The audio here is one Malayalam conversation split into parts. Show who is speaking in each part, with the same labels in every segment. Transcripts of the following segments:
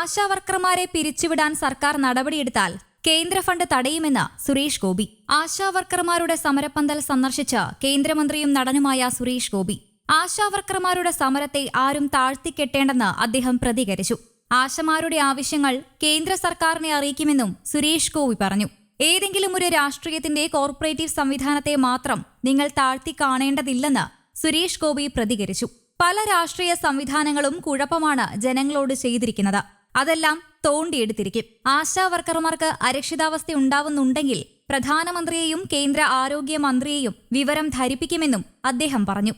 Speaker 1: ആശാവർക്കർമാരെ പിരിച്ചുവിടാൻ സർക്കാർ നടപടിയെടുത്താൽ കേന്ദ്ര ഫണ്ട് തടയുമെന്ന് സുരേഷ് ഗോപി. ആശാവർക്കർമാരുടെ സമരപ്പന്തൽ സന്ദർശിച്ച് കേന്ദ്രമന്ത്രിയും നടനുമായ സുരേഷ് ഗോപി ആശാവർക്കർമാരുടെ സമരത്തെ ആരും താഴ്ത്തിക്കെട്ടേണ്ടെന്ന് അദ്ദേഹം പ്രതികരിച്ചു. ആശമാരുടെ ആവശ്യങ്ങൾ കേന്ദ്ര സർക്കാരിനെ അറിയിക്കുമെന്നും സുരേഷ് ഗോപി പറഞ്ഞു. ഏതെങ്കിലും ഒരു രാഷ്ട്രീയത്തിന്റെ കോർപ്പറേറ്റീവ് സംവിധാനത്തെ മാത്രം നിങ്ങൾ താഴ്ത്തി കാണേണ്ടതില്ലെന്ന് സുരേഷ് ഗോപി പ്രതികരിച്ചു. പല രാഷ്ട്രീയ സംവിധാനങ്ങളും കുഴപ്പമാണ് ജനങ്ങളോട് ചെയ്തിരിക്കുന്നത്. അതെല്ലാം തോണ്ടിയെടുത്തിരിക്കും. ആശാവർക്കർമാർക്ക് അരക്ഷിതാവസ്ഥ ഉണ്ടാവുന്നുണ്ടെങ്കിൽ പ്രധാനമന്ത്രിയെയും കേന്ദ്ര ആരോഗ്യ മന്ത്രിയെയും വിവരം ധരിപ്പിക്കുമെന്നും അദ്ദേഹം പറഞ്ഞു.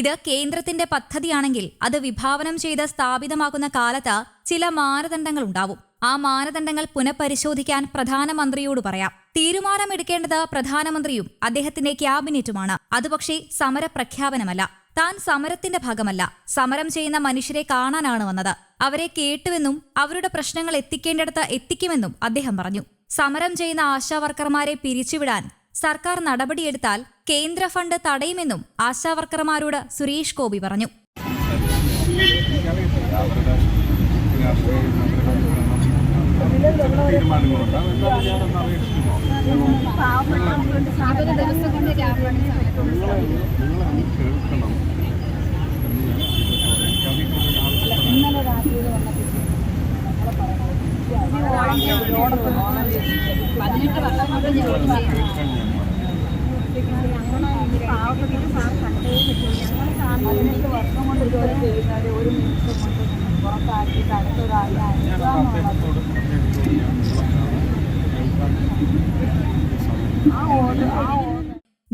Speaker 1: ഇത് കേന്ദ്രത്തിന്റെ പദ്ധതിയാണെങ്കിൽ അത് വിഭാവനം ചെയ്ത് സ്ഥാപിതമാക്കുന്ന കാലത്ത് ചില മാനദണ്ഡങ്ങളുണ്ടാവും. ആ മാനദണ്ഡങ്ങൾ പുനഃപരിശോധിക്കാൻ പ്രധാനമന്ത്രിയോട് പറയാം. തീരുമാനമെടുക്കേണ്ടത് പ്രധാനമന്ത്രിയും അദ്ദേഹത്തിന്റെ ക്യാബിനറ്റുമാണ്. അത് പക്ഷേ സമരപ്രഖ്യാപനമല്ല. താൻ സമരത്തിന്റെ ഭാഗമല്ല. സമരം ചെയ്യുന്ന മനുഷ്യരെ കാണാനാണ് വന്നത്. അവരെ കേട്ടുവെന്നും അവരുടെ പ്രശ്നങ്ങൾ എത്തിക്കേണ്ടിടത്ത് എത്തിക്കുമെന്നും അദ്ദേഹം പറഞ്ഞു. സമരം ചെയ്യുന്ന ആശാവർക്കർമാരെ പിരിച്ചുവിടാൻ സർക്കാർ നടപടിയെടുത്താൽ കേന്ദ്ര ഫണ്ട് തടയുമെന്നും ആശാവർക്കർമാരോട് സുരേഷ് ഗോപി പറഞ്ഞു.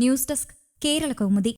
Speaker 1: News desk, Kerala Kaumudi.